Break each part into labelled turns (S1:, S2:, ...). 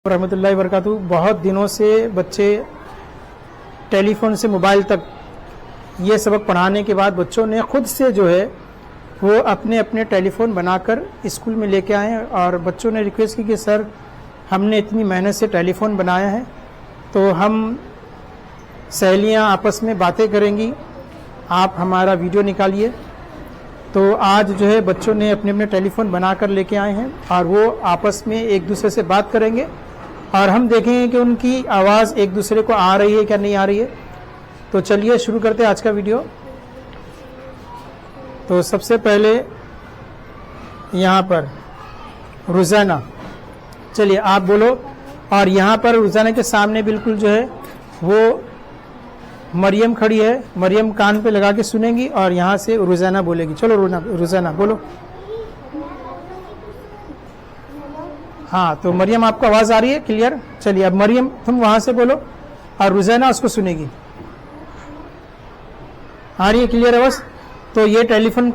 S1: रहमतुल्लाहि व बरकातहू। बहुत दिनों से बच्चे टेलीफोन से मोबाइल तक ये सबक पढ़ाने के बाद बच्चों ने खुद से जो है वो अपने अपने टेलीफोन बनाकर स्कूल में लेके आए हैं और बच्चों ने रिक्वेस्ट की कि सर हमने इतनी मेहनत से टेलीफोन बनाया है तो हम सहेलियां आपस में बातें करेंगी, आप हमारा वीडियो निकालिए। तो आज जो है बच्चों ने अपने अपने टेलीफोन बनाकर लेके आए हैं और वो आपस में एक दूसरे से बात करेंगे और हम देखेंगे कि उनकी आवाज़ एक दूसरे को आ रही है क्या नहीं आ रही है। तो चलिए शुरू करते हैं आज का वीडियो। तो सबसे पहले यहाँ पर रुज़ाना, चलिए आप बोलो। और यहाँ पर रुज़ाना के सामने बिल्कुल जो है वो मरियम खड़ी है, मरियम कान पे लगा के सुनेंगी और यहाँ से रुज़ाना बोलेगी। चलो रुज़ाना बोलो। हाँ तो मरियम आपको आवाज़ आ रही है क्लियर? चलिए अब मरियम तुम वहाँ से बोलो और रुज़ाना उसको सुनेगी। आ रही है क्लियर आवाज़? तो ये टेलीफोन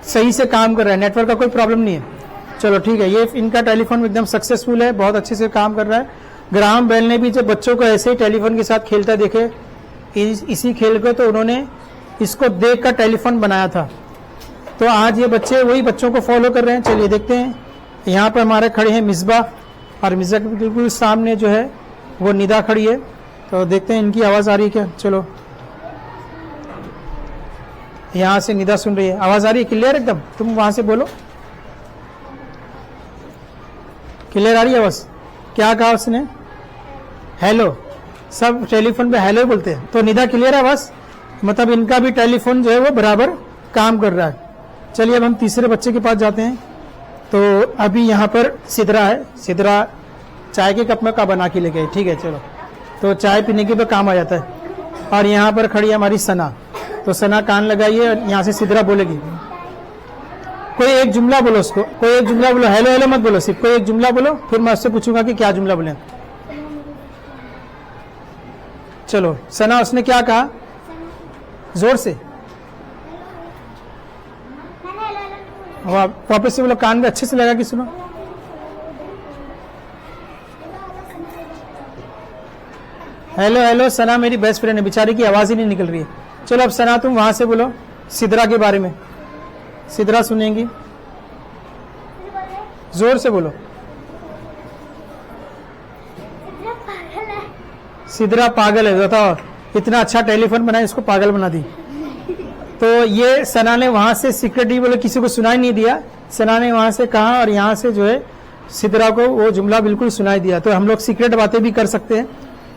S1: सही से काम कर रहा है, नेटवर्क का कोई प्रॉब्लम नहीं है। चलो ठीक है, ये इनका टेलीफोन एकदम सक्सेसफुल है, बहुत अच्छे से काम कर रहा है। ग्राहम बेल ने भी जब बच्चों को ऐसे ही टेलीफोन के साथ खेलता देखे इसी खेल को, तो उन्होंने इसको देख कर टेलीफोन बनाया था। तो आज ये बच्चे वही बच्चों को फॉलो कर रहे हैं। चलिए देखते हैं। यहाँ पर हमारे खड़े हैं मिसबा और मिसबा के बिल्कुल सामने जो है वो निदा खड़ी है। तो देखते हैं इनकी आवाज़ आ रही है क्या। चलो यहाँ से निदा सुन रही है, आवाज़ आ रही है क्लियर एकदम? तुम वहाँ से बोलो, क्लियर आ रही है आवाज़? क्या कहा उसने? हेलो, सब टेलीफोन पे हेलो बोलते हैं। तो निदा क्लियर है आवाज़? मतलब इनका भी टेलीफोन जो है वो बराबर काम कर रहा है। चलिए अब हम तीसरे बच्चे के पास जाते हैं। तो अभी यहाँ पर सिदरा है, सिदरा चाय के कप में का बना के लेके आई, ठीक है चलो। तो चाय पीने के भी काम आ जाता है। और यहाँ पर खड़ी है हमारी सना। तो सना कान लगाइए और यहाँ से सिदरा बोलेगी। कोई एक जुमला बोलो उसको, कोई एक जुमला बोलो, हेलो हेलो मत बोलो, सिर्फ कोई एक जुमला बोलो, फिर मैं उससे पूछूंगा कि क्या जुमला बोले। चलो सना, उसने क्या कहा? जोर से वापस से बोलो, कान में अच्छे से लगा के सुनो। हेलो हेलो, सना मेरी बेस्ट फ्रेंड है, बेचारी की आवाज ही नहीं निकल रही है। चलो अब सना तुम वहां से बोलो सिदरा के बारे में, सिदरा सुनेंगी, जोर से बोलो। सिदरा पागल है, बताओ इतना अच्छा टेलीफोन बनाया, इसको पागल बना दी। तो ये सना ने वहां से सीक्रेटली बोले, किसी को सुनाई नहीं दिया, सना ने वहां से कहा और यहाँ से जो है सिदरा को वो जुमला बिल्कुल सुनाई दिया। तो हम लोग सीक्रेट बातें भी कर सकते हैं,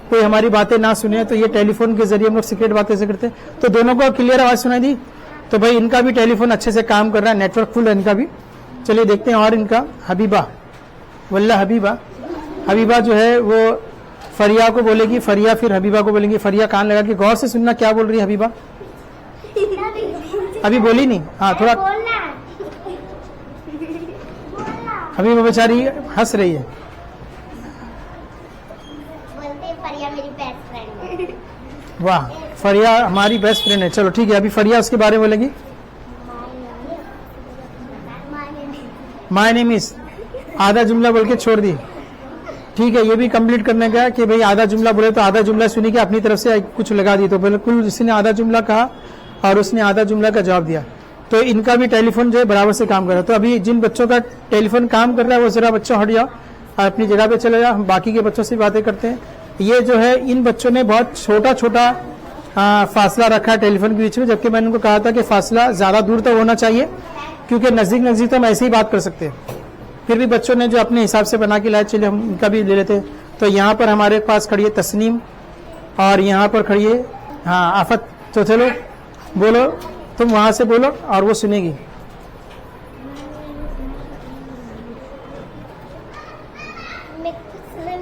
S1: कोई हमारी बातें ना सुने तो ये टेलीफोन के जरिए हम लोग सीक्रेट बातें से करते हैं। तो दोनों को क्लियर आवाज सुनाई दी। तो भाई इनका भी टेलीफोन अच्छे से काम कर रहा है, नेटवर्क फुल है इनका भी। चलिए देखते हैं। और इनका हबीबा, वल्ला हबीबा, हबीबा जो है वो फरिया को बोलेगी, फरिया फिर हबीबा को बोलेंगी। फरिया कान लगा के गौर से सुनना, क्या बोल रही है हबीबा? अभी बोली नहीं, हाँ थोड़ा। हबीबा बेचारी हंस रही है।
S2: फरिया मेरी बेस्ट फ्रेंड है।
S1: वाह, फरिया हमारी बेस्ट फ्रेंड है। चलो ठीक है, अभी फरिया उसके बारे में बोलेगी। माय नेम इज, आधा जुमला बोल के छोड़ दी। ठीक है, ये भी कंप्लीट करने का कि भाई आधा जुमला बोले तो आधा जुमला सुनी के अपनी तरफ से कुछ लगा दी। तो बिल्कुल जिसने आधा जुमला कहा और उसने आधा जुमला का जवाब दिया। तो इनका भी टेलीफोन जो है बराबर से काम कर रहा है। तो अभी जिन बच्चों का टेलीफोन काम कर रहा है वो जरा बच्चों हट जाओ और अपनी जगह पे चले जाओ, हम बाकी के बच्चों से बातें करते हैं। ये जो है इन बच्चों ने बहुत छोटा छोटा फासला रखा है टेलीफोन के बीच में, जबकि मैंने उनको कहा था कि फासला ज्यादा दूर तक होना चाहिए, क्योंकि नजदीक नजदीक तो हम ऐसे ही बात कर सकते हैं। फिर भी बच्चों ने जो अपने हिसाब से बना के लाए, चलिए हम इनका भी ले लेते हैं। तो यहाँ पर हमारे पास खड़ी है तस्नीम और यहाँ पर खड़ी है हाँ आफत। तो चलो बोलो, तुम वहां से बोलो और वो सुनेगी।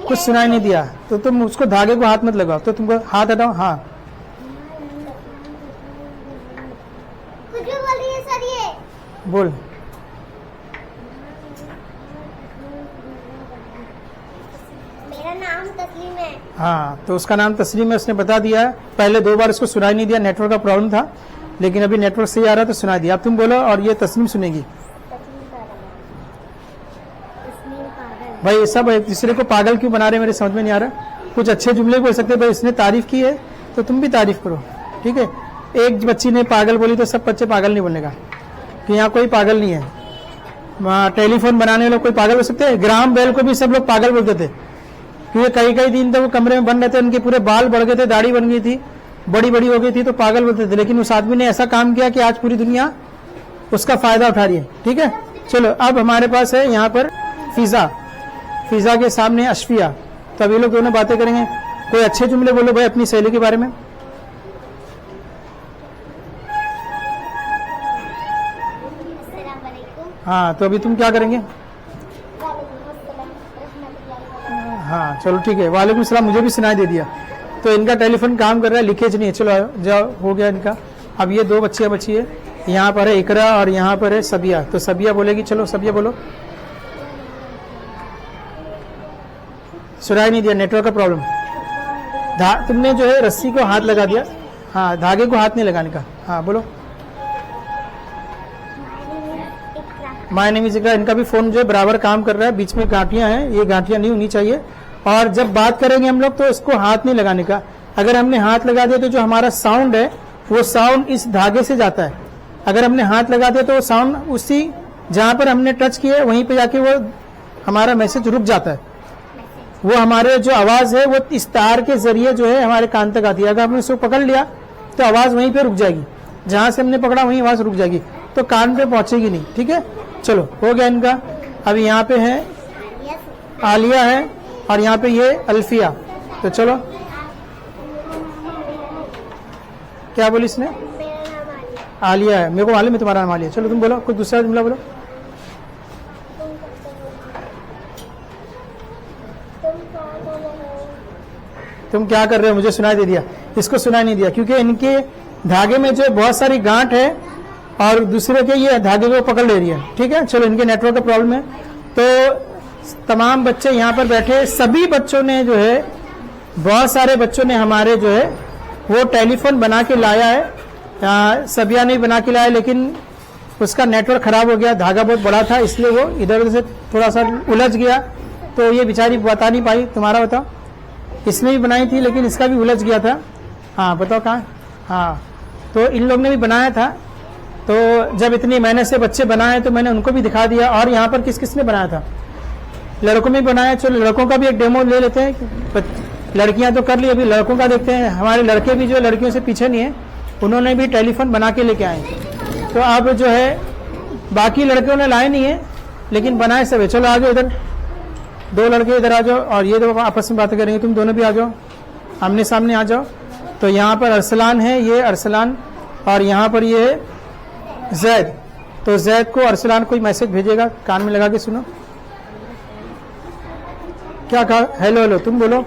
S1: कुछ सुनाई नहीं दिया तो तुम उसको धागे को हाथ मत लगाओ, तो तुमको हाथ हटाओ। हाँ
S2: कुछ भी बोल रही है सर ये?
S1: बोल।
S2: मेरा नाम तस्लीम है।
S1: हाँ तो उसका नाम तस्लीम है, उसने बता दिया है। पहले 2 बार इसको सुनाई नहीं दिया, नेटवर्क का प्रॉब्लम था, लेकिन अभी नेटवर्क सही आ रहा है तो सुना दिया। अब तुम बोलो और ये तस्लीम सुनेगी।
S2: तस्लीम का नाम। तस्लीम पागल
S1: भाई सब एक दूसरे को पागल क्यों बना रहे हैं, मेरे समझ में नहीं आ रहा। कुछ अच्छे जुमले बोल सकते हैं, भाई इसने तारीफ की है तो तुम भी तारीफ करो, ठीक है। एक बच्ची ने पागल बोली तो सब बच्चे पागल नहीं बोलने का, कि यहाँ कोई पागल नहीं है। वहाँ टेलीफोन बनाने लोग कोई पागल हो सकते हैं। ग्राम बेल को भी सब लोग पागल बोलते थे, क्योंकि कई कई दिन तो वो कमरे में बंद रहते, उनके पूरे बाल बढ़ गए थे, दाढ़ी बन गई थी, बड़ी बड़ी हो गई थी, तो पागल बोलते थे। लेकिन उस आदमी ने ऐसा काम किया कि आज पूरी दुनिया उसका फायदा उठा रही है, ठीक है। चलो अब हमारे पास है यहाँ पर फिजा, फिजा के सामने अशफिया। तो अब ये लोग दोनों बातें करेंगे। कोई अच्छे जुमले बोलो भाई अपनी सहेली के बारे में।
S2: अस्सलाम वालेकुम।
S1: हाँ तो अभी तुम क्या करेंगे?
S2: वालेकुम अस्सलाम रहमतुल्लाहि व
S1: हाँ चलो ठीक है, वालेकुम सलाम, मुझे भी सुनाई दे दिया। तो इनका टेलीफोन काम कर रहा है, लीकेज नहीं है। चलो जाओ, हो गया इनका। अब ये दो बच्चियां बची है, यहाँ पर है इकरा और यहाँ पर है सबिया। तो सबिया बोलेगी, चलो सबिया बोलो। सुनाई नहीं दिया, नेटवर्क का प्रॉब्लम। तुमने जो है रस्सी को हाथ लगा दिया, हाँ धागे को हाथ नहीं लगाने का। हाँ बोलो। माय नेम इज इकरा। इनका भी फोन जो है बराबर काम कर रहा है, बीच में गांठियां हैं, ये गांठियां नहीं होनी चाहिए। और जब बात करेंगे हम लोग तो इसको हाथ नहीं लगाने का। अगर हमने हाथ लगा दिया तो जो हमारा साउंड है वो साउंड इस धागे से जाता है। अगर हमने हाथ लगा दिया तो साउंड उसी जहां पर हमने टच किया वहीं पे जाके वो हमारा मैसेज रुक जाता है। वो हमारे जो आवाज है वो इस तार के जरिए जो है हमारे कान तक आती है। अगर हमने उसको पकड़ लिया तो आवाज वहीं पे रुक जाएगी, जहां से हमने पकड़ा वहीं आवाज रुक जाएगी, तो कान पे पहुंचेगी नहीं, ठीक है। चलो हो गया इनका। अभी यहाँ पे है आलिया है और यहाँ पे ये अल्फिया। तो चलो क्या बोली इसने?
S2: मेरा नाम आलिया।
S1: आलिया है, मेरे को मालूम है तुम्हारा नाम आलिया। चलो तुम बोलो, कोई दूसरा जुमला बोलो। तुम क्या कर रहे हो? मुझे सुनाई दे दिया, इसको सुनाई नहीं दिया, क्योंकि इनके धागे में जो बहुत सारी गांठ है और दूसरे के ये धागे को पकड़ ले रही है, ठीक है। चलो इनके नेटवर्क का प्रॉब्लम है। तो तमाम बच्चे यहाँ पर बैठे, सभी बच्चों ने जो है, बहुत सारे बच्चों ने हमारे जो है वो टेलीफोन बना के लाया है। सबिया ने बना के लाया, लेकिन उसका नेटवर्क खराब हो गया, धागा बहुत बड़ा था, इसलिए वो इधर उधर से थोड़ा सा उलझ गया। तो ये बेचारी बता नहीं पाई। तुम्हारा बताओ। इसने भी बनाई थी लेकिन इसका भी उलझ गया था। हाँ बताओ कहाँ? हाँ तो इन लोग ने भी बनाया था। तो जब इतनी मेहनत से बच्चे बनाए तो मैंने उनको भी दिखा दिया। और यहाँ पर किस किस ने बनाया था? लड़कों में बनाया। चलो लड़कों का भी एक डेमो ले लेते हैं। लड़कियां तो कर ली, अभी लड़कों का देखते हैं। हमारे लड़के भी जो लड़कियों से पीछे नहीं है, उन्होंने भी टेलीफोन बना के लेके आए। तो अब जो है बाकी लड़कियों ने लाए नहीं है लेकिन बनाए सब है। चलो आ जाओ इधर, दो लड़के इधर आ जाओ और ये दो आपस में बातें करेंगे। तुम दोनों भी आ जाओ, आमने सामने आ जाओ। तो यहाँ पर अरसलान है, ये अरसलान, और यहाँ पर ये है जैद। तो जैद को अरसलान कोई मैसेज भेजेगा, कान में लगा के सुनो। क्या कहा? Hello hello. तुम बोलो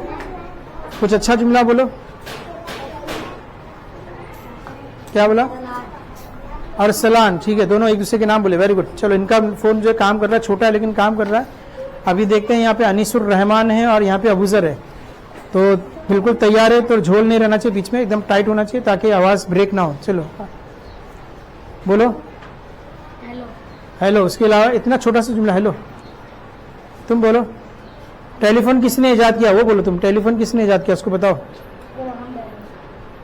S1: कुछ अच्छा जुमला बोलो। क्या बोला? अरसलान, ठीक है। दोनों एक दूसरे के नाम बोले, वेरी गुड। चलो इनका फोन जो है काम कर रहा है, छोटा है लेकिन काम कर रहा है। अभी देखते हैं, यहाँ पे अनीसुर रहमान है और यहाँ पे अबूजर है। तो बिल्कुल तैयार है, तो झोल नहीं रहना चाहिए, बीच में एकदम टाइट होना चाहिए ताकि आवाज ब्रेक ना हो। चलो बोलो
S2: हेलो।
S1: हेलो। उसके अलावा इतना छोटा सा जुमला हेलो। तुम बोलो टेलीफोन किसने इजाद किया, वो बोलो तुम। टेलीफोन किसने इजाद किया उसको बताओ,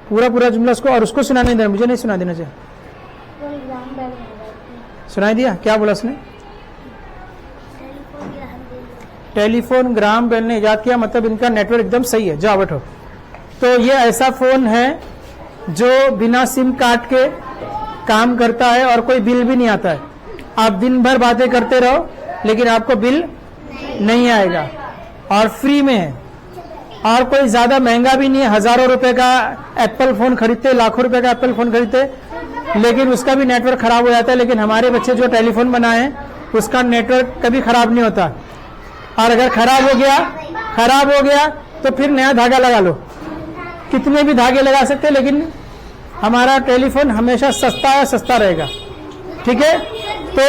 S1: पूरा पूरा जुमला उसको। और उसको सुनाने देना, मुझे नहीं सुना देना चाहिए। सुनाई दिया? क्या बोला उसने? टेलीफोन ग्राम बेल ने इजाद किया, मतलब इनका नेटवर्क एकदम सही है। जाओ बैठो। तो ये ऐसा फोन है जो बिना सिम काट के काम करता है और कोई बिल भी नहीं आता है। आप दिन भर बातें करते रहो लेकिन आपको बिल नहीं आएगा और फ्री में है। और कोई ज्यादा महंगा भी नहीं है। हजारों रुपए का एप्पल फोन खरीदते, लाखों रुपए का एप्पल फोन खरीदते, लेकिन उसका भी नेटवर्क खराब हो जाता है। लेकिन हमारे बच्चे जो टेलीफोन बनाए हैं उसका नेटवर्क कभी खराब नहीं होता। और अगर खराब हो गया तो फिर नया धागा लगा लो। कितने भी धागे लगा सकते हैं, लेकिन हमारा टेलीफोन हमेशा सस्ता रहेगा, ठीक है। तो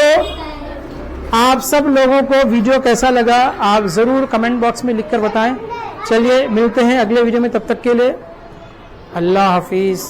S1: आप सब लोगों को वीडियो कैसा लगा आप जरूर कमेंट बॉक्स में लिखकर बताएं। चलिए मिलते हैं अगले वीडियो में, तब तक के लिए अल्लाह हाफिज।